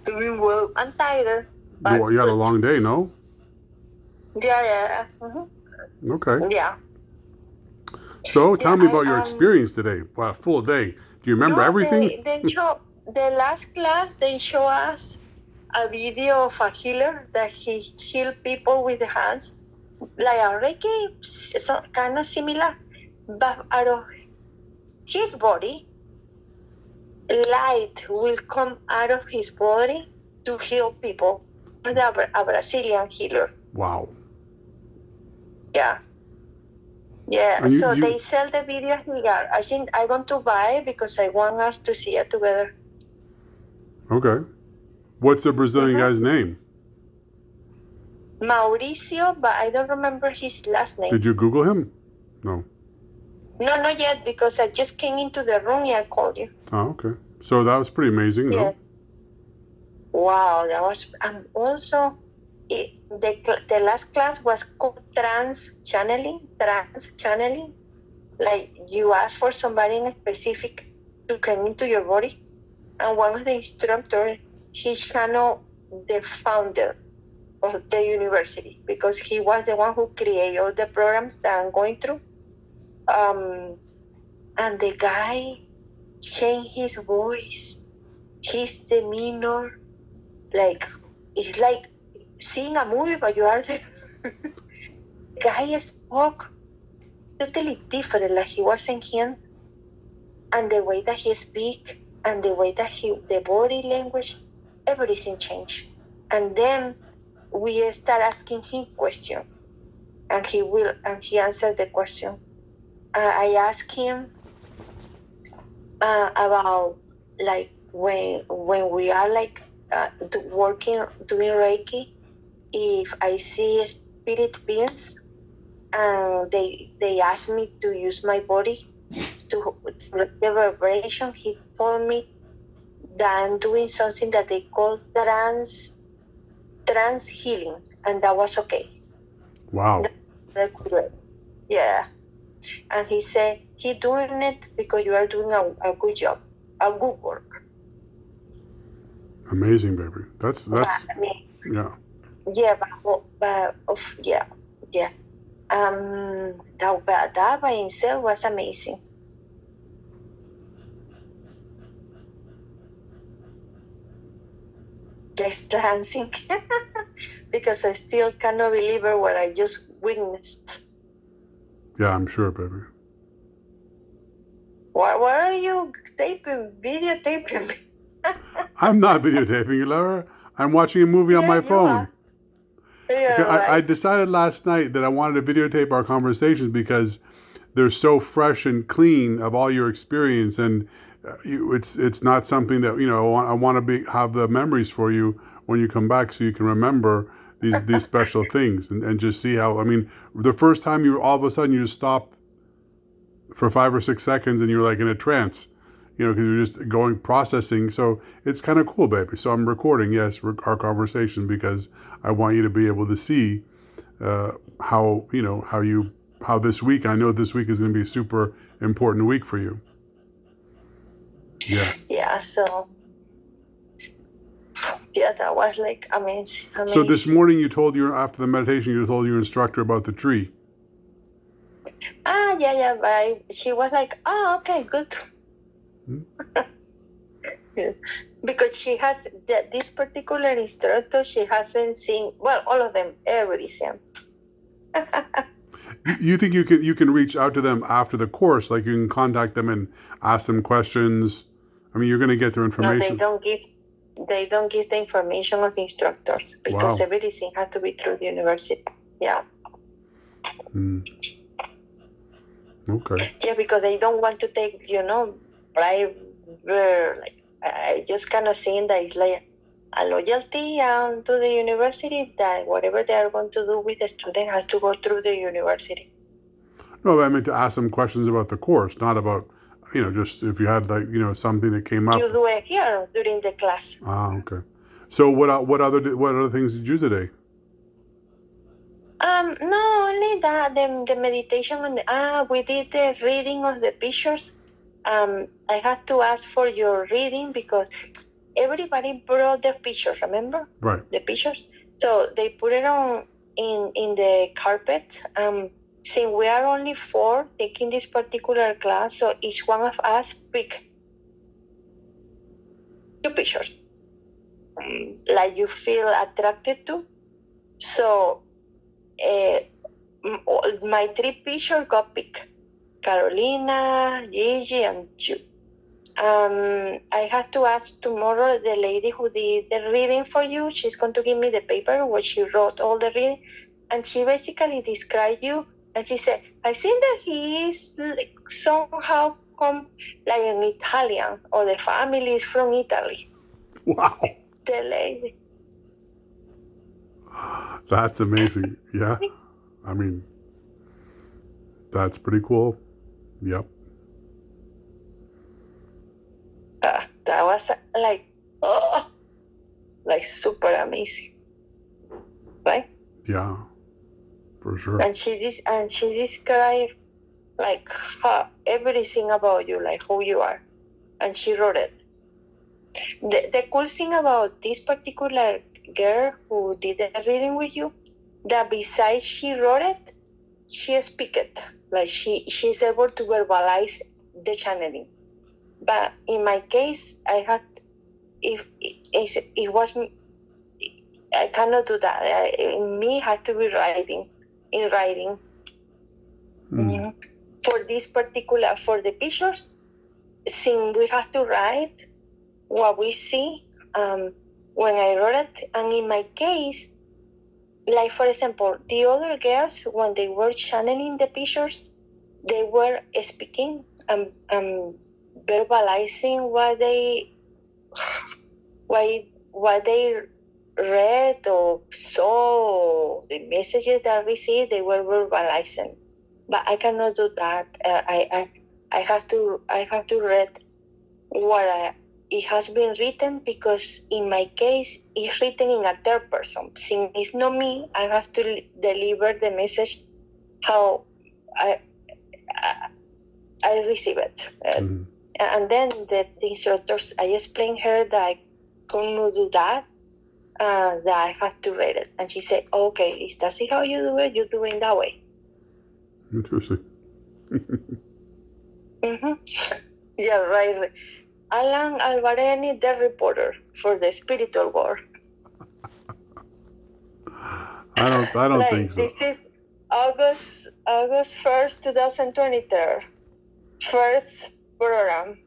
Doing well. I'm tired. But You had a long day, no? Yeah. Mm-hmm. Okay. Yeah. So Yeah. tell me about your experience today. Wow, full day. Do you remember No, everything? they show the last class. They show us a video of a healer that he healed people with the hands, like a Reiki, so kind of similar, but out of his body, light will come out of his body to heal people. A Brazilian healer. Wow. Yeah. Yeah, And so they sell the video here. I think I want to buy it because I want us to see it together. Okay. What's the Brazilian guy's name? Mauricio, but I don't remember his last name. Did you Google him? No. No, not yet, because I just came into the room and I called you. Oh, okay. So that was pretty amazing, no? Wow, that was also the last class was called trans channeling. Like you ask for somebody in specific to come into your body, and one of the instructors, he channeled the founder of the university because he was the one who created all the programs that I'm going through. And the guy changed his voice, his demeanor, like it's like seeing a movie, but you are the guy spoke totally different, like he wasn't him, and the way that he speak and the way that the body language, everything changed. And then we start asking him questions, and he answered the question. I asked him about like when we are like working doing Reiki, if I see spirit beings, they ask me to use my body to the vibration. He told me that I'm doing something that they call trans healing, and that was okay. Wow. Yeah. And he said he doing it because you are doing a good job, a good work. Amazing, baby. That's yeah. Yeah, but yeah. That by itself was amazing. Just dancing because I still cannot believe what I just witnessed. Yeah, I'm sure, baby. Why are you videotaping me? I'm not videotaping you, Laura. I'm watching a movie on my phone. I decided last night that I wanted to videotape our conversations because they're so fresh and clean of all your experience, and it's not something that I want to have the memories for you when you come back, so you can remember these special things and just see how. I mean, the first time you all of a sudden you just stopped for 5 or 6 seconds and you're like in a trance, because you're just going processing. So it's kind of cool, baby. So I'm recording, yes, our conversation because I want you to be able to see how this week. I know this week is going to be a super important week for you. Yeah. Yeah. So yeah, that was like amazing. So this morning after the meditation, you told your instructor about the tree. Yeah, but she was like, okay, good. Because she has this particular instructor, she hasn't seen, well, all of them, everything. You think you can reach out to them after the course, like you can contact them and ask them questions? I mean, you're going to get their information. No, they don't give the information of the instructors because everything has to be through the university. Yeah. Okay. Yeah, because they don't want to take, private, like, I just kind of seeing that it's like a loyalty to the university, that whatever they are going to do with the student has to go through the university. No, I meant to ask them questions about the course, not about, just if you had like, something that came up. You do it here during the class. Okay. So what other things did you do today? No, only that the meditation we did the reading of the pictures. I had to ask for your reading because everybody brought their pictures, remember? Right. The pictures. So they put it on in the carpet. Since we are only 4 taking this particular class, so each one of us pick 2 pictures like you feel attracted to. So my 3 pictures got picked. Carolina, Gigi, and you. I have to ask tomorrow the lady who did the reading for you. She's going to give me the paper where she wrote all the reading, and she basically described you. And she said, I think that he is like somehow like an Italian, or the family is from Italy. Wow. The lady. That's amazing. Yeah. I mean, that's pretty cool. Yep. That was like super amazing, right? Yeah, for sure. And she described like everything about you, like who you are, and she wrote it. The cool thing about this particular girl who did the reading with you, that besides she wrote it, she speak it. Like she's able to verbalize the channeling. But in my case, I had, if it was me, I cannot do that. Me has to be in writing. Mm-hmm. For this particular, for the pictures, since we have to write what we see, when I wrote it, and in my case, like for example, the other girls, when they were channeling the pictures, they were speaking and verbalizing what they read or saw, the messages that I received, they were verbalizing. But I cannot do that. I have to read what it has been written, because in my case, it's written in a third person. Since it's not me, I have to deliver the message how I receive it. And then the instructors, I explained her that I couldn't do that, that I have to read it. And she said, okay, is that how you do it? You do it that way. Interesting. Mm-hmm. Yeah, right. Alan Alvareni, the reporter for the spiritual world. I don't like, think so. This is August 1st, 2023. First program.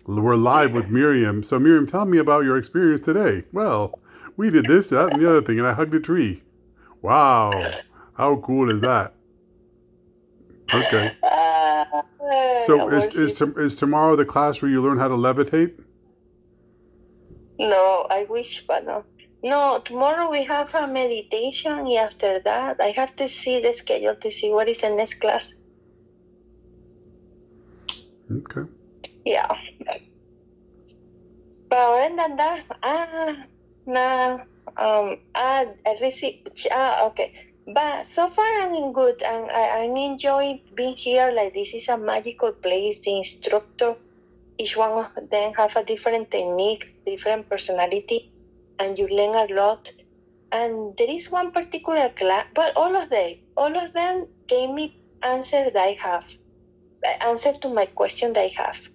We're live with Miriam. So Miriam, tell me about your experience today. Well, we did this, that, and the other thing, and I hugged a tree. Wow. How cool is that? Okay. So is tomorrow the class where you learn how to levitate? No, I wish, but no. No, tomorrow we have a meditation, and after that, I have to see the schedule to see what is the next class. Okay. Yeah. But other than that, I received, okay. But so far I'm good, and I enjoy being here. Like, this is a magical place. The instructor, each one of them have a different technique, different personality, and you learn a lot. And there is one particular class, but all of them gave me answer to my question that I have.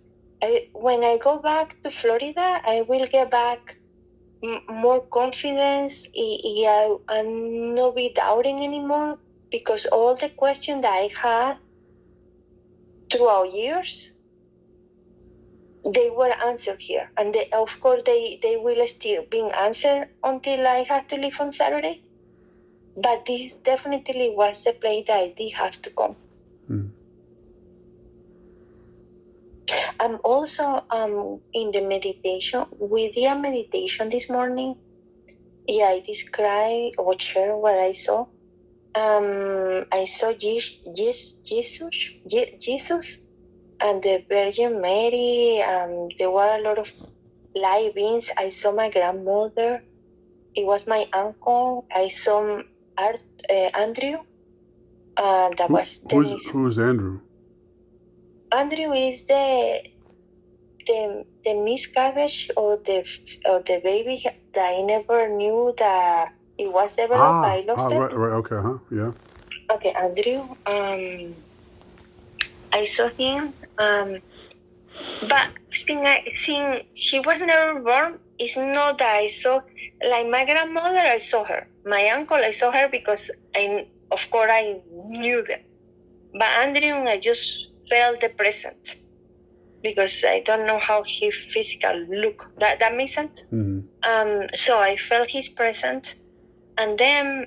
When I go back to Florida, I will get back more confidence. I'm not be doubting anymore, because all the questions that I had throughout years, they were answered here. And of course, they will still be answered until I have to leave on Saturday. But this definitely was the place that I did have to come. I'm also in the meditation. We did a meditation this morning. Yeah, I describe or share what I saw. I saw Jesus and the Virgin Mary. There were a lot of live beings. I saw my grandmother. It was my uncle. I saw Andrew. Who's Andrew? Andrew is the the miscarriage of the baby that I never knew that it was developed, I lost it. Right, okay, yeah. Okay, Andrew. I saw him. But since he was never born, it's not that I saw, like my grandmother, I saw her. My uncle, I saw her because of course I knew them. But Andrew, I just felt the presence because I don't know how he physically look. That makes sense? Mm-hmm. So I felt his presence, and then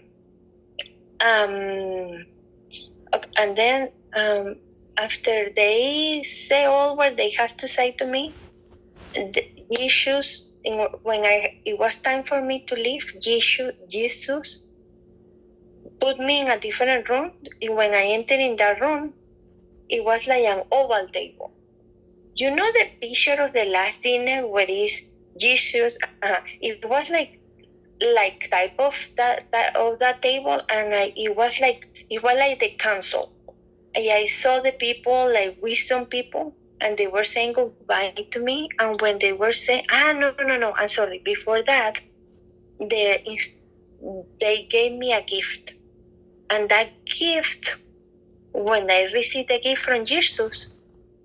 after they say all what they have to say to me, the issues when it was time for me to leave, Jesus put me in a different room. When I entered in that room, it was like an oval table. You know the picture of the last dinner where is Jesus? It was like type of that table, and it was like the council. I saw the people, like wisdom people, and they were saying goodbye to me. And when they were saying, no, I'm sorry. Before that, they gave me a gift. And that gift, when I received the gift from Jesus,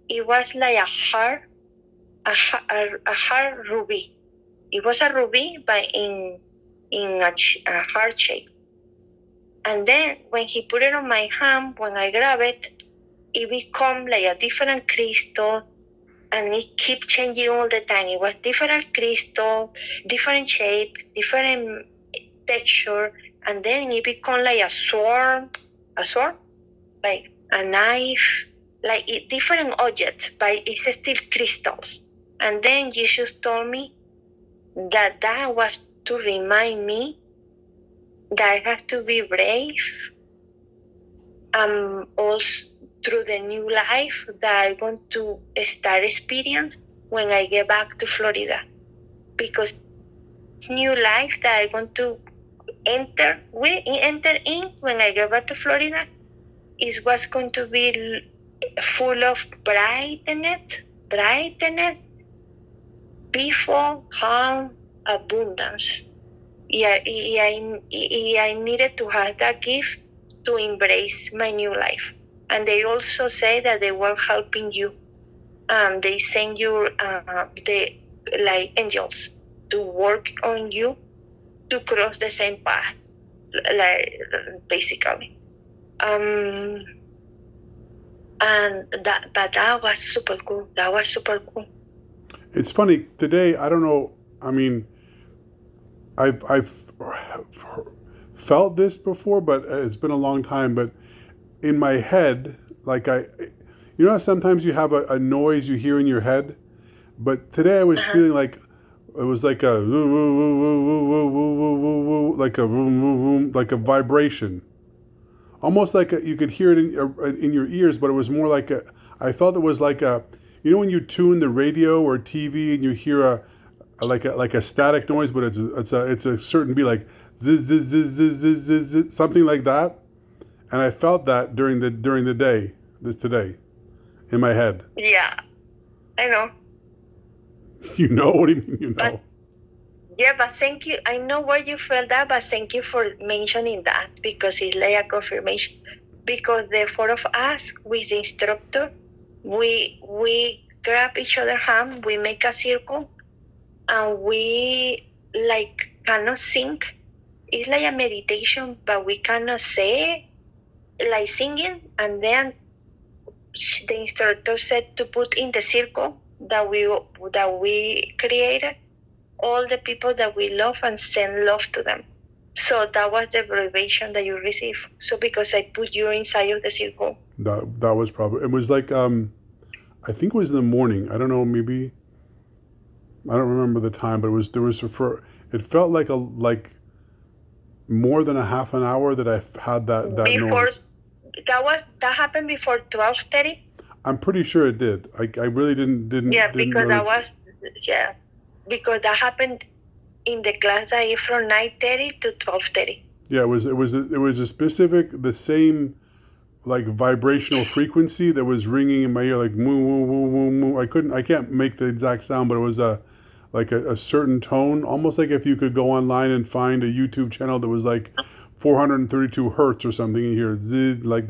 it was like a heart ruby. It was a ruby, but in a heart shape. And then when he put it on my hand, when I grab it, it become like a different crystal, and it keep changing all the time. It was different crystal, different shape, different texture, and then it become like a sword, like a knife, like different objects, but it's still crystals. And then Jesus told me that was to remind me that I have to be brave, also through the new life that I want to start experience when I get back to Florida. Because new life that I want to enter in when I get back to Florida is what's going to be full of brightness, peaceful, calm, abundance. I needed to have that gift to embrace my new life. And they also say that they were helping you. They send you like angels to work on you to cross the same path, like basically. And that was super cool. It's funny today. I don't know. I mean, I've felt this before, but it's been a long time. But in my head, like you know, sometimes you have a noise you hear in your head. But today I was feeling like it was like a like a vibration, almost like you could hear it in your ears, but it was more like I felt it was like you know, when you tune the radio or TV and you hear like a static noise, but it's a certain beat, like zzz, zzz, zzz, zzz, zzz, zzz, something like that. And I felt that during the day, today, in my head. Yeah, I know. You know? What do you mean you know? But thank you. I know where you felt that, but thank you for mentioning that, because it's like a confirmation. Because the four of us with the instructor, we grab each other's hand, we make a circle, and we like cannot think. It's like a meditation, but we cannot say like singing. And then the instructor said to put in the circle that we created all the people that we love and send love to them. So that was the vibration that you received. So because I put you inside of the circle. That was probably, it was like I think it was in the morning. I don't know, maybe I don't remember the time, but it felt like more than a half an hour that I had that noise. That happened before 12:30. I'm pretty sure it did. I really didn't. Yeah, because really, because that happened in the class that is from 9:30 to 12:30. Yeah, it was a specific, the same like vibrational frequency that was ringing in my ear, like moo moo moo moo moo. I can't make the exact sound, but it was like a certain tone, almost like if you could go online and find a YouTube channel that was like 432 hertz or something, and hear like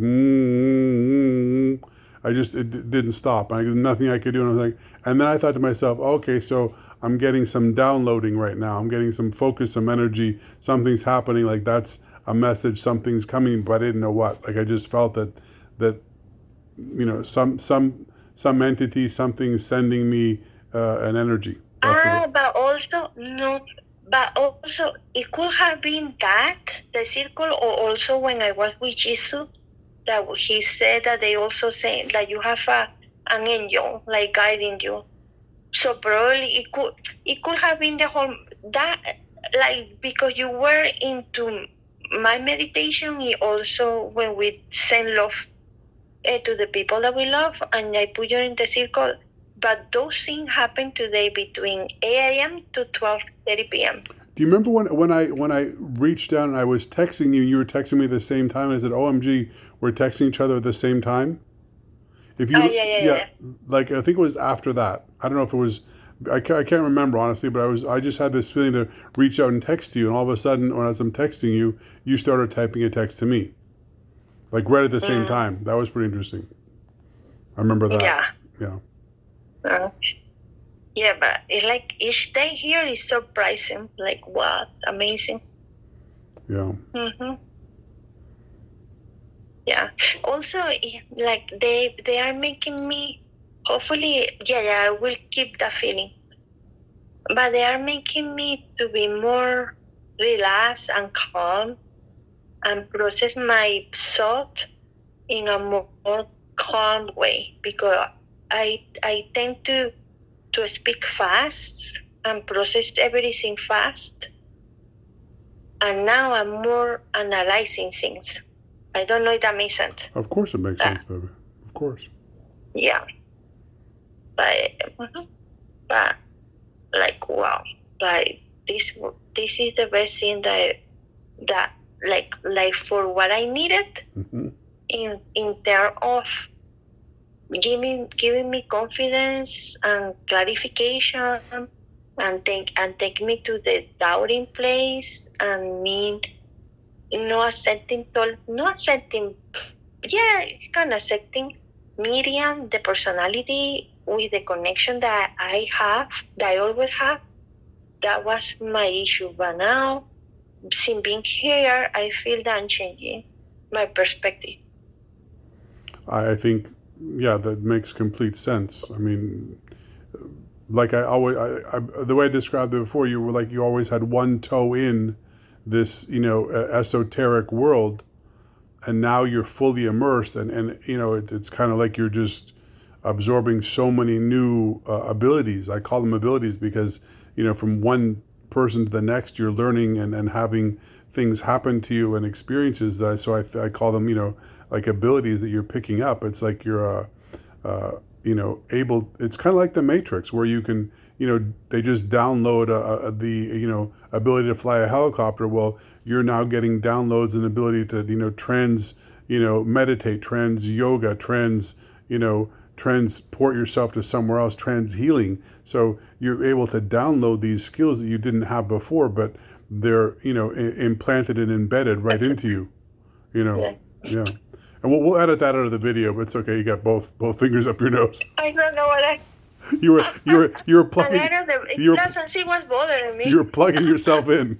it didn't stop. Nothing I could do, and I was like, and then I thought to myself, okay, so I'm getting some downloading right now. I'm getting some focus, some energy. Something's happening. Like that's a message. Something's coming, but I didn't know what. Like I just felt that some entity, something sending me an energy. But also no. But also, it could have been that the circle, or also when I was with Jesus, that he said that they also say that you have an angel like guiding you. So probably it could have been the whole that, like, because you were into my meditation. It also when we send love to the people that we love, and I put you in the circle. But those things happened today between 8 a.m. to 12:30 p.m. Do you remember when I reached down and I was texting you, and you were texting me at the same time, and I said, "OMG, we're texting each other at the same time"? If you, yeah. Like I think it was after that. I don't know if it was. I can't remember honestly, but I just had this feeling to reach out and text you, and all of a sudden, as I'm texting you, you started typing a text to me, like right at the same time. That was pretty interesting. I remember that. Yeah. Yeah, but it's like each day here is surprising. Like, what? Amazing. Yeah. Yeah. Also, like they are making me, hopefully, I will keep that feeling. But they are making me to be more relaxed and calm and process my thought in a more calm way, because I tend to speak fast and process everything fast. And now I'm more analyzing things. I don't know if that makes sense. Of course it makes sense, baby. Of course. Yeah. But like, wow. Like this is the best thing that like for what I needed in terms of giving me confidence and clarification, and take me to the doubting place, and me accepting Miriam, the personality with the connection that I always have. That was my issue, but now since being here, I feel that I'm changing my perspective. I think, yeah, that makes complete sense. I mean, like the way I described it before, you were like you always had one toe in this, esoteric world, and now you're fully immersed, and it's kind of like you're just absorbing so many new abilities. I call them abilities because, from one person to the next, you're learning and having things happen to you and experiences. So I call them, like abilities that you're picking up. It's like you're, able. It's kind of like the Matrix, where you can, they just download the, ability to fly a helicopter. Well, you're now getting downloads and ability to, meditate, yoga, transport yourself to somewhere else, healing. So you're able to download these skills that you didn't have before, but they're, implanted and embedded right into you, Yeah. And we'll edit that out of the video, but it's okay. You got both fingers up your nose. I don't know what you were plugging. It was bothering me. You were plugging yourself in.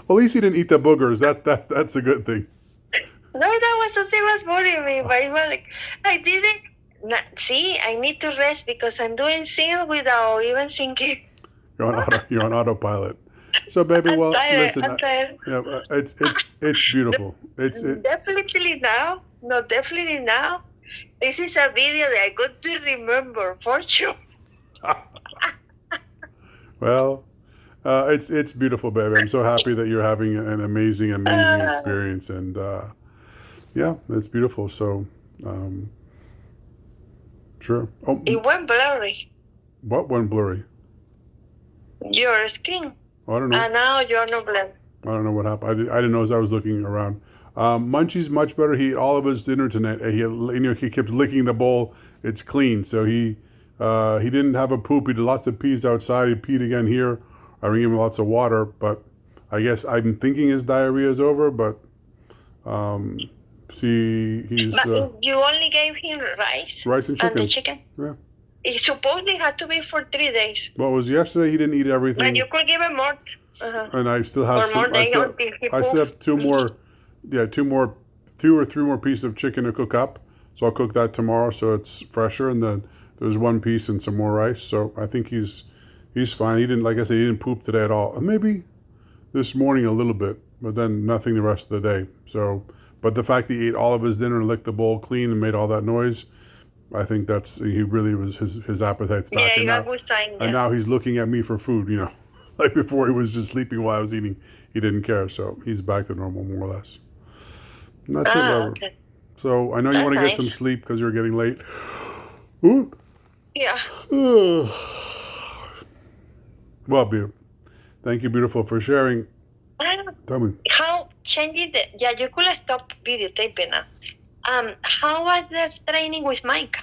Well, at least you didn't eat the boogers. That's a good thing. No, that was something was bothering me, but it was like I didn't. See, I need to rest because I'm doing things without even thinking. You're on autopilot. So, baby, well, listen. It's beautiful. Definitely now. No, definitely now. This is a video that I got to remember for sure. Well, it's beautiful, baby. I'm so happy that you're having an amazing experience, and yeah, it's beautiful. So, sure. Oh, it went blurry. What went blurry? Your screen. I don't know. And now you're not blurry. I don't know what happened. I didn't know as I was looking around. Munchie's much better. He ate all of his dinner tonight. He keeps licking the bowl. It's clean, so he didn't have a poop. He did lots of pees outside. He peed again here. I gave him lots of water, but I guess I'm thinking his diarrhea is over. But he's. But you only gave him rice and chicken. And the chicken. Yeah. It supposedly had to be for 3 days. Well, it was yesterday. He didn't eat everything. But you could give him more. And I still have some. I still have two or three more pieces of chicken to cook up. So I'll cook that tomorrow, so it's fresher. And then there's one piece and some more rice. So I think he's fine. He didn't, like I said, he didn't poop today at all. Maybe this morning a little bit, but then nothing the rest of the day. So, but the fact that he ate all of his dinner and licked the bowl clean and made all that noise, I think he really was his appetite's back. Yeah, and now he's looking at me for food. Like before he was just sleeping while I was eating. He didn't care. So he's back to normal more or less. And that's it, Barbara. Okay. So I know you want to get some sleep because you're getting late. Ooh. Yeah. Well, beautiful. Thank you, beautiful, for sharing. Tell me. How changing you could stop videotaping now. How was the training with Micah?